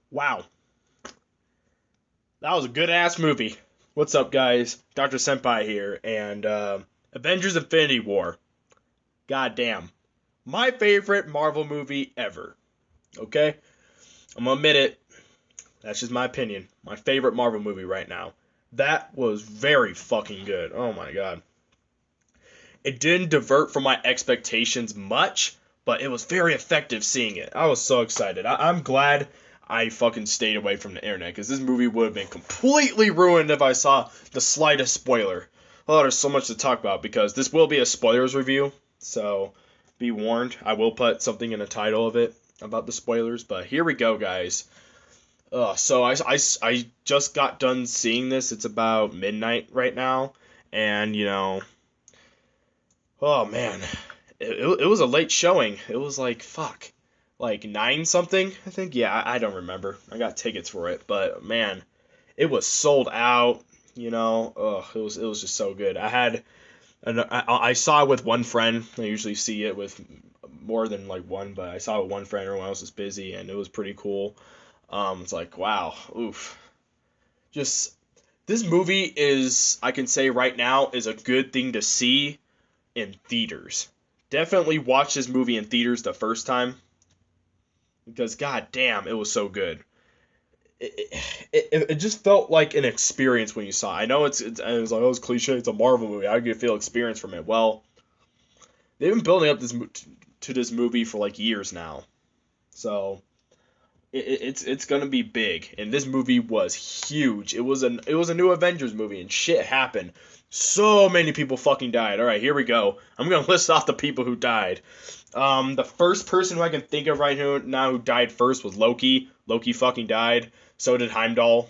Wow, that was a good ass movie. What's up, guys? Dr. Senpai here, and Avengers Infinity War. Goddamn. My favorite Marvel movie ever. Okay? I'm gonna admit it. That's just my opinion. My favorite Marvel movie right now. That was very fucking good. Oh my god. It didn't divert from my expectations much, but it was very effective seeing it. I was so excited. I'm glad I fucking stayed away from the internet because this movie would have been completely ruined if I saw the slightest spoiler. Oh, there's so much to talk about because this will be a spoilers review, so be warned. I will put something in the title of it about the spoilers, but here we go, guys. So I just got done seeing this. It's about midnight right now, and oh man, it was a late showing. It was like fuck, like nine something, I think. Yeah, I don't remember. I got tickets for it, but man, it was sold out. It was just so good. I saw it with one friend. I usually see it with more than like one, but I saw it with one friend. Everyone else was busy, and it was pretty cool. It's like wow, oof. Just this movie is, I can say right now, is a good thing to see in theaters. Definitely watch this movie in theaters the first time because god damn, it was so good. It just felt like an experience when you saw it. I know it was like, oh, it's cliche, it's a Marvel movie. I get feel experience from it. Well, they've been building up to this movie for like years now, so it's gonna be big. And this movie was huge. It was a new Avengers movie, and shit happened. So many people fucking died. All right, here we go. I'm gonna list off the people who died. The first person who I can think of right now who died first was Loki. Loki fucking died. So did Heimdall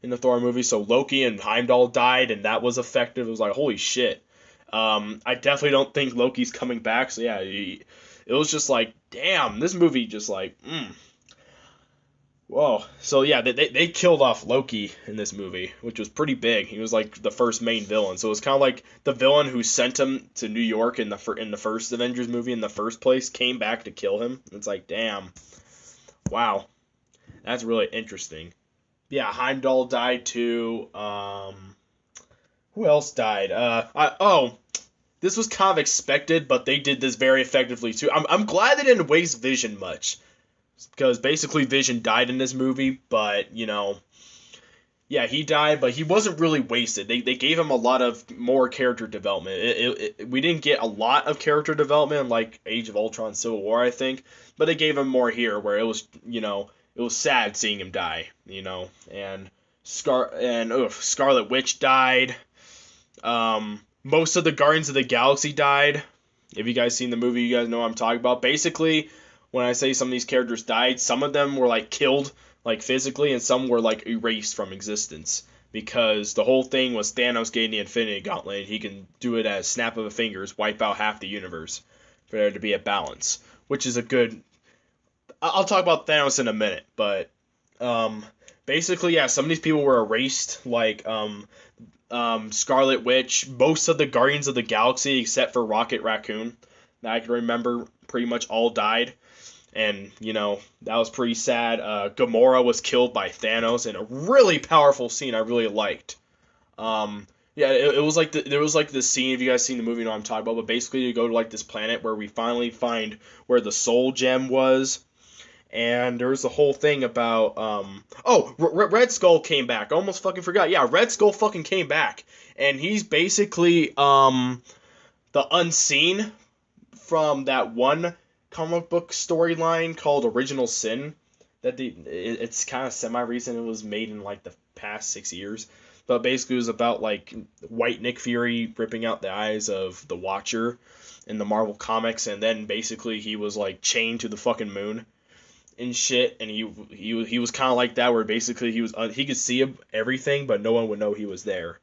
in the Thor movie. So Loki and Heimdall died, and that was effective. It was like holy shit. I definitely don't think Loki's coming back. So yeah, it was just like damn. This movie just like whoa. So yeah, they killed off Loki in this movie, which was pretty big. He was like the first main villain. So it was kind of like the villain who sent him to New York in the first Avengers movie in the first place came back to kill him. It's like, damn. Wow. That's really interesting. Yeah, Heimdall died too. Who else died? This was kind of expected, but they did this very effectively too. I'm glad they didn't waste Vision much because basically Vision died in this movie, but yeah, he died, but he wasn't really wasted. They gave him a lot of more character development. We didn't get a lot of character development like Age of Ultron, Civil War, I think, but they gave him more here, where it was sad seeing him die, and Scarlet Witch died. Most of the Guardians of the Galaxy died. If you guys seen the movie, you guys know what I'm talking about. Basically, when I say some of these characters died, some of them were like killed like physically, and some were like erased from existence because the whole thing was Thanos getting the Infinity Gauntlet. He can do it as snap of a fingers, wipe out half the universe for there to be a balance, which is a good. I'll talk about Thanos in a minute, but um, basically, yeah, some of these people were erased, like Scarlet Witch, most of the Guardians of the Galaxy except for Rocket Raccoon that I can remember pretty much all died. And that was pretty sad. Gamora was killed by Thanos in a really powerful scene I really liked. Yeah, it was like there was like this scene. If you guys seen the movie, you know what I'm talking about. But basically, you go to like this planet where we finally find where the Soul Gem was, and there was the whole thing about Red Skull came back. I almost fucking forgot. Yeah, Red Skull fucking came back, and he's basically the Unseen from that one comic book storyline called Original Sin. It's kind of semi recent. It was made in like the past 6 years, but basically it was about like white Nick Fury ripping out the eyes of the Watcher in the Marvel comics, and then basically he was like chained to the fucking moon and shit, and he was kind of like that, where basically he could see everything, but no one would know he was there.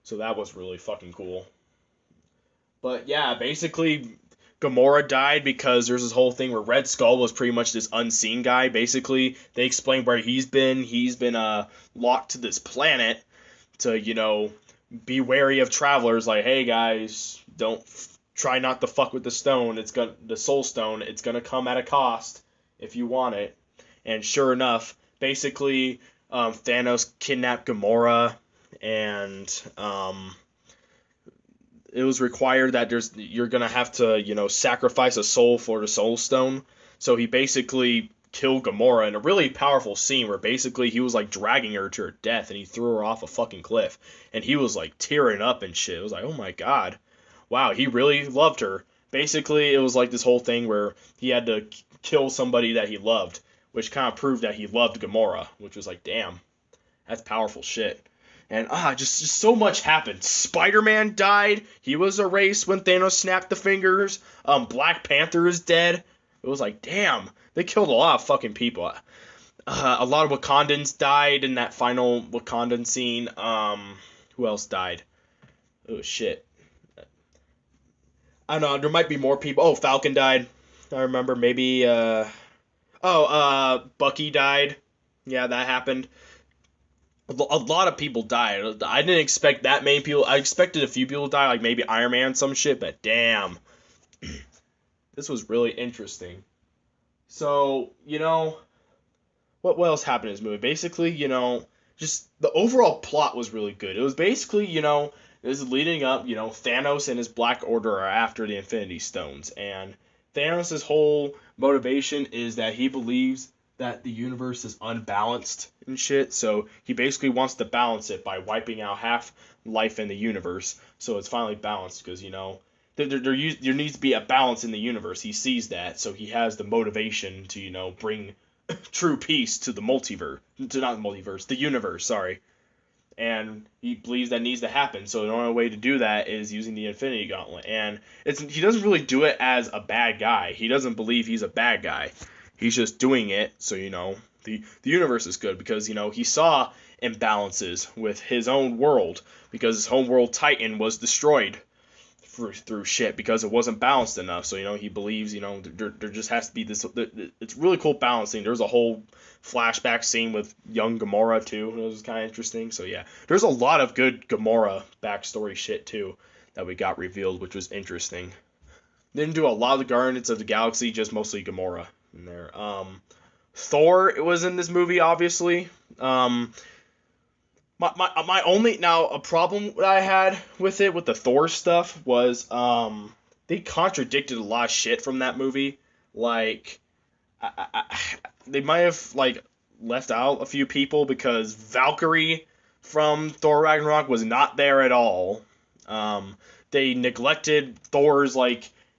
So that was really fucking cool. But yeah, basically Gamora died because there's this whole thing where Red Skull was pretty much this unseen guy. Basically, they explained where he's been. He's been locked to this planet to be wary of travelers. Like, hey guys, don't try not to fuck with the stone. The Soul Stone. It's gonna come at a cost if you want it. And sure enough, basically Thanos kidnapped Gamora, and it was required that you're gonna have to sacrifice a soul for the Soul Stone. So he basically killed Gamora in a really powerful scene where basically he was like dragging her to her death, and he threw her off a fucking cliff, and he was like tearing up and shit. It was like, oh my god, wow, he really loved her. Basically, it was like this whole thing where he had to kill somebody that he loved, which kind of proved that he loved Gamora, which was like, damn, that's powerful shit. And just so much happened. Spider-Man died. He was erased when Thanos snapped the fingers. Black Panther is dead. It was like, damn, they killed a lot of fucking people. A lot of Wakandans died in that final Wakandan scene. Who else died? Oh shit. I don't know. There might be more people. Oh, Falcon died. I remember. Maybe. Bucky died. Yeah, that happened. A lot of people died. I didn't expect that many people. I expected a few people to die, like maybe Iron Man, some shit, but damn. This was really interesting. So, what else happened in this movie? Basically, just the overall plot was really good. It was basically, this is leading up, Thanos and his Black Order are after the Infinity Stones, and Thanos' whole motivation is that he believes that the universe is unbalanced and shit, so he basically wants to balance it by wiping out half life in the universe, so it's finally balanced, because, there needs to be a balance in the universe. He sees that, so he has the motivation to, bring true peace to the multiverse, the universe, sorry. And he believes that needs to happen, so the only way to do that is using the Infinity Gauntlet. And he doesn't really do it as a bad guy. He doesn't believe he's a bad guy. He's just doing it so, the universe is good, because, he saw imbalances with his own world, because his home world Titan was destroyed through shit because it wasn't balanced enough. So, he believes, there just has to be this. It's really cool balancing. There's a whole flashback scene with young Gamora, too. It was kind of interesting. So, yeah, there's a lot of good Gamora backstory shit, too, that we got revealed, which was interesting. Didn't do a lot of the Guardians of the Galaxy, just mostly Gamora in there. Thor was in this movie, obviously. My only a problem that I had with the Thor stuff was they contradicted a lot of shit from that movie. Like they might have left out a few people, because Valkyrie from Thor Ragnarok was not there at all. They neglected Thor's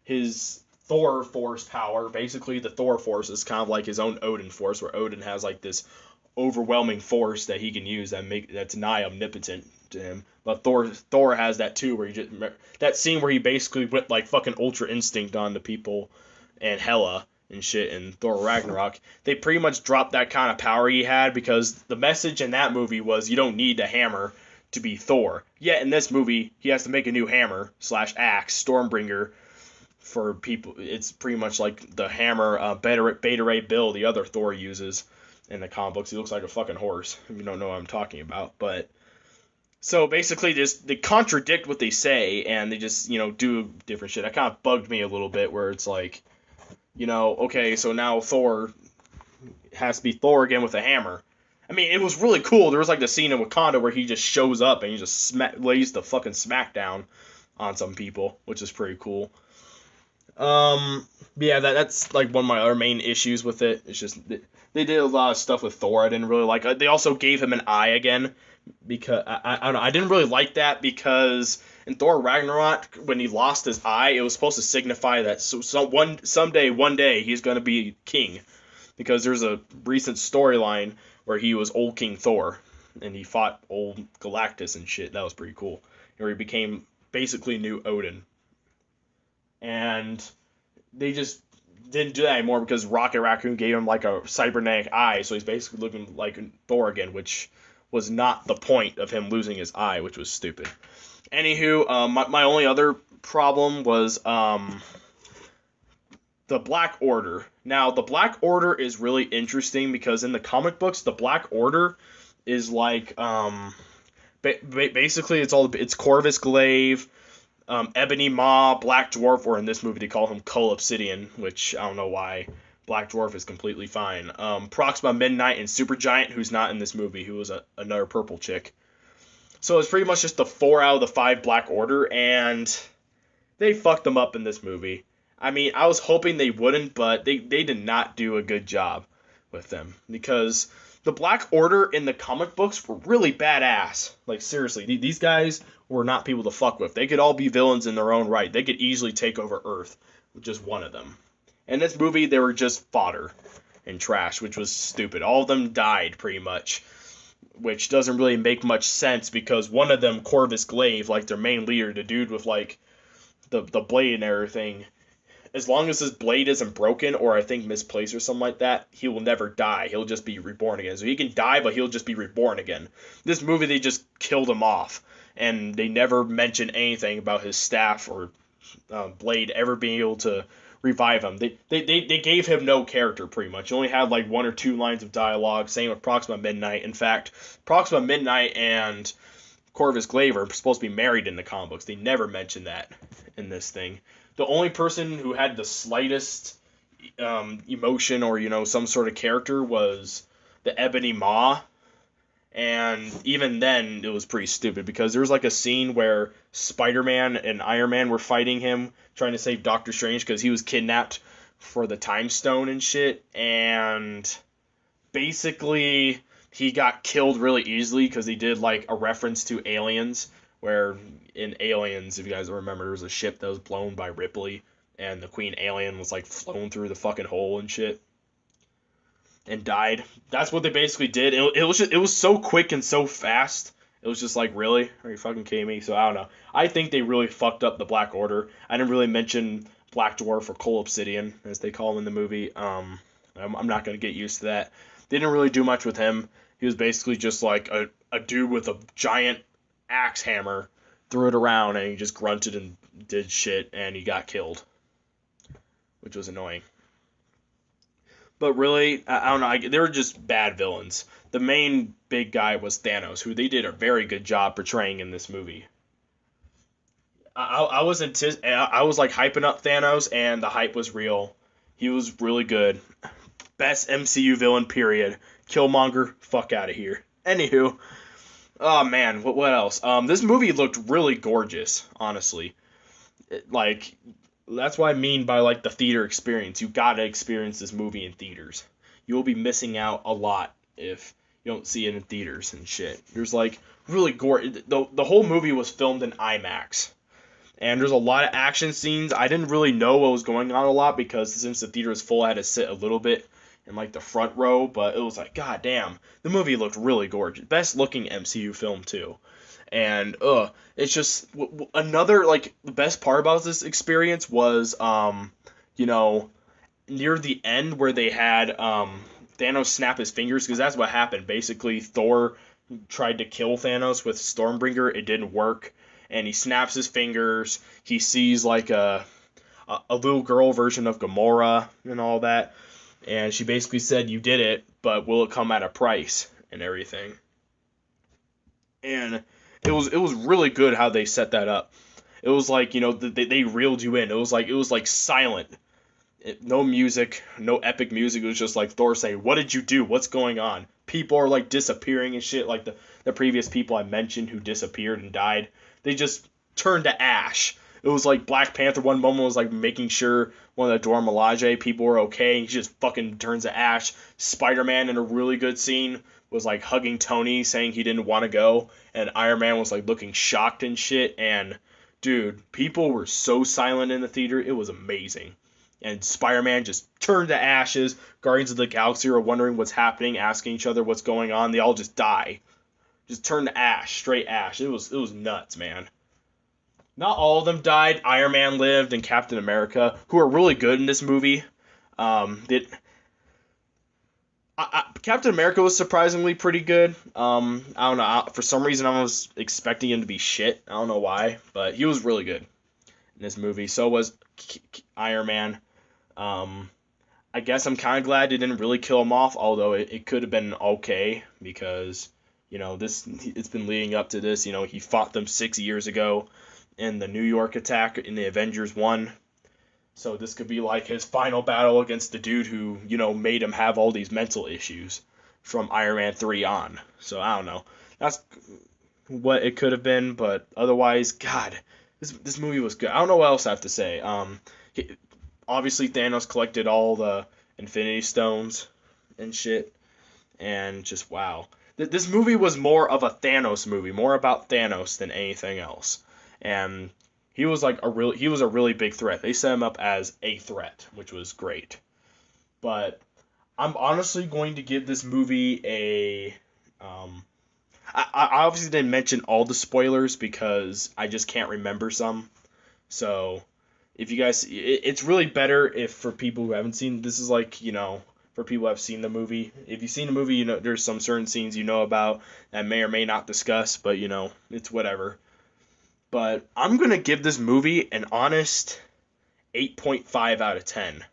his Thor force power. Basically, the Thor force is kind of like his own Odin force, where Odin has this overwhelming force that he can use that's nigh omnipotent to him. But Thor has that too, where that scene where he basically went fucking Ultra Instinct on the people and Hela and shit in Thor Ragnarok. They pretty much dropped that kind of power he had, because the message in that movie was you don't need the hammer to be Thor. Yet in this movie, he has to make a new hammer / axe, Stormbringer, for people. It's pretty much like the hammer Beta Ray Bill, the other Thor, uses in the comic books. He looks like a fucking horse, if you don't know what I'm talking about. But so basically they contradict what they say, and they just do different shit. That kind of bugged me a little bit, where it's like, okay, so now Thor has to be Thor again with a hammer. I mean, it was really cool. There was the scene in Wakanda where he just shows up and he just lays the fucking smackdown on some people, which is pretty cool. Yeah, that's one of my other main issues with it. It's just they did a lot of stuff with Thor I didn't really like. They also gave him an eye again, because I don't know, I didn't really like that, because in Thor Ragnarok, when he lost his eye, it was supposed to signify that one day he's gonna be king, because there's a recent storyline where he was old King Thor and he fought old Galactus and shit. That was pretty cool. Where he became basically new Odin. And they just didn't do that anymore, because Rocket Raccoon gave him a cybernetic eye, so he's basically looking like Thor again, which was not the point of him losing his eye, which was stupid. Anywho, my only other problem was the Black Order. Now, the Black Order is really interesting, because in the comic books, the Black Order is basically it's Corvus Glaive, Ebony Maw, Black Dwarf, or in this movie they call him Cull Obsidian, which I don't know why Black Dwarf is completely fine. Proxima Midnight and Supergiant, who's not in this movie, who was another purple chick. So it's pretty much just the 4 out of the 5 Black Order, and they fucked them up in this movie. I mean, I was hoping they wouldn't, but they did not do a good job with them, because the Black Order in the comic books were really badass. Like, seriously, these guys were not people to fuck with. They could all be villains in their own right. They could easily take over Earth with just one of them. In this movie, they were just fodder and trash, which was stupid. All of them died, pretty much, which doesn't really make much sense, because one of them, Corvus Glaive, like their main leader, the dude with like the blade and everything, as long as his blade isn't broken or I think misplaced or something like that, he will never die. He'll just be reborn again. So he can die, but he'll just be reborn again. This movie, they just killed him off, and they never mentioned anything about his staff or blade ever being able to revive him. They gave him no character, pretty much. He only had like 1 or 2 lines of dialogue. Same with Proxima Midnight. In fact, Proxima Midnight and Corvus Glaive are supposed to be married in the comic books. They never mentioned that in this thing. The only person who had the slightest emotion or, some sort of character was the Ebony Maw. And even then, it was pretty stupid, because there was like a scene where Spider-Man and Iron Man were fighting him, trying to save Doctor Strange because he was kidnapped for the Time Stone and shit. And basically, he got killed really easily because he did like a reference to Aliens, where in Aliens, if you guys remember, there was a ship that was blown by Ripley, and the Queen Alien was like flown through the fucking hole and shit, and died. That's what they basically did. It was so quick and so fast. It was just like, really? Are you fucking kidding me? So I don't know. I think they really fucked up the Black Order. I didn't really mention Black Dwarf or Cole Obsidian, as they call him in the movie. I'm not gonna get used to that. They didn't really do much with him. He was basically just like a dude with a giant axe hammer, threw it around, and he just grunted and did shit, and he got killed, which was annoying. But really, I don't know. They were just bad villains. The main big guy was Thanos, who they did a very good job portraying in this movie. I was I was like hyping up Thanos, and the hype was real. He was really good. Best MCU villain, period. Killmonger, fuck out of here. Anywho, oh man, what else? This movie looked really gorgeous, honestly. Like, that's what I mean by like the theater experience. You gotta experience this movie in theaters. You will be missing out a lot if you don't see it in theaters and shit. There's like really gorgeous. The whole movie was filmed in IMAX. And there's a lot of action scenes. I didn't really know what was going on a lot, because since the theater was full, I had to sit a little bit in like the front row. But it was like, god damn, the movie looked really gorgeous. Best looking MCU film too. And it's just another, like, the best part about this experience was near the end where they had Thanos snap his fingers, because that's what happened. Basically, Thor tried to kill Thanos with Stormbringer. It didn't work, and he snaps his fingers. He sees like a little girl version of Gamora and all that, and she basically said, "You did it, but will it come at a price?" and everything. And it was really good how they set that up. It was like, they reeled you in. It was like silent. No music, no epic music. It was just like Thor saying, "What did you do? What's going on?" People are like disappearing and shit, like the previous people I mentioned who disappeared and died. They just turned to ash. It was like Black Panther one moment was like making sure one of the Dora Milaje people were okay. He just fucking turns to ash. Spider-Man, in a really good scene, was like hugging Tony, saying he didn't want to go, and Iron Man was like looking shocked and shit. And dude, people were so silent in the theater. It was amazing. And Spider-Man just turned to ashes. Guardians of the Galaxy are wondering what's happening, asking each other what's going on. They all just die. Just turned to ash, straight ash. It was nuts, man. Not all of them died. Iron Man lived, and Captain America, who are really good in this movie. Did Captain America was surprisingly pretty good. I don't know. For some reason, I was expecting him to be shit. I don't know why, but he was really good in this movie. So was Iron Man. I guess I'm kind of glad they didn't really kill him off, although it could have been okay, because it's been leading up to this. He fought them 6 years ago in the New York attack in the Avengers 1. So this could be like his final battle against the dude who, made him have all these mental issues from Iron Man 3 on. So I don't know. That's what it could have been, but otherwise, God, this movie was good. I don't know what else I have to say. Obviously Thanos collected all the Infinity Stones and shit, and just wow. This movie was more of a Thanos movie, more about Thanos than anything else. And he was a really big threat. They set him up as a threat, which was great. But I'm honestly going to give this movie a I obviously didn't mention all the spoilers because I just can't remember some. So if you guys, it's really better if for people who haven't seen. This is like for people who have seen the movie. If you've seen the movie, there's some certain scenes about that may or may not discuss, but it's whatever. But I'm gonna give this movie an honest 8.5 out of 10.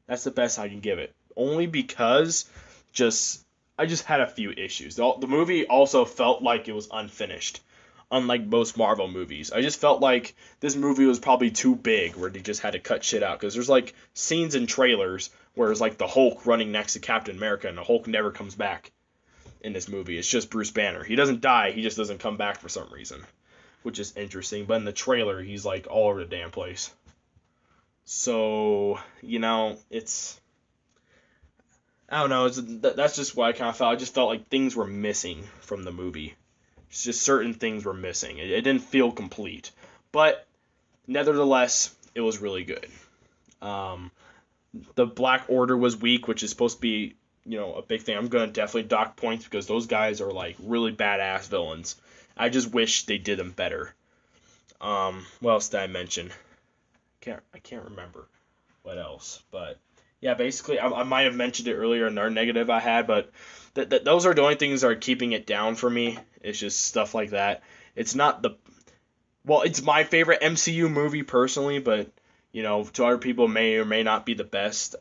That's the best I can give it. Only because just I just had a few issues. The movie also felt like it was unfinished, unlike most Marvel movies. I just felt like this movie was probably too big, where they just had to cut shit out. Because there's like scenes in trailers where it's like the Hulk running next to Captain America, and the Hulk never comes back in this movie. It's just Bruce Banner. He doesn't die. He just doesn't come back for some reason, which is interesting. But in the trailer, he's like all over the damn place. So it's I don't know. That's just what I kind of felt. I just felt like things were missing from the movie. It's just certain things were missing. It didn't feel complete, but nevertheless, it was really good. Um, the Black Order was weak, which is supposed to be a big thing. I'm gonna definitely dock points because those guys are like really badass villains. I just wish they did them better. What else did I mention? I can't remember what else, but yeah, basically I might have mentioned it earlier in our negative I had, but those are the only things that are keeping it down for me. It's just stuff like that. It's not it's my favorite MCU movie personally, but to other people may or may not be the best.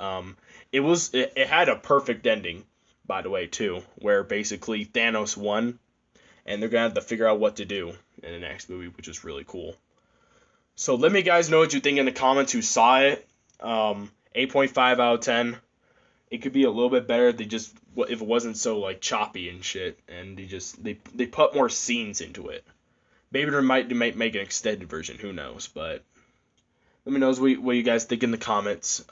It had a perfect ending, by the way, too, where basically Thanos won, and they're gonna have to figure out what to do in the next movie, which is really cool. So let me guys know what you think in the comments who saw it. 8.5 out of 10. It could be a little bit better if it wasn't so like choppy and shit, and they put more scenes into it. Maybe they might make an extended version. Who knows? But let me know what you guys think in the comments.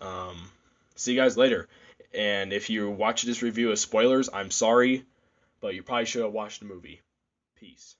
See you guys later. And if you watch this review as spoilers, I'm sorry, but you probably should have watched the movie. Peace.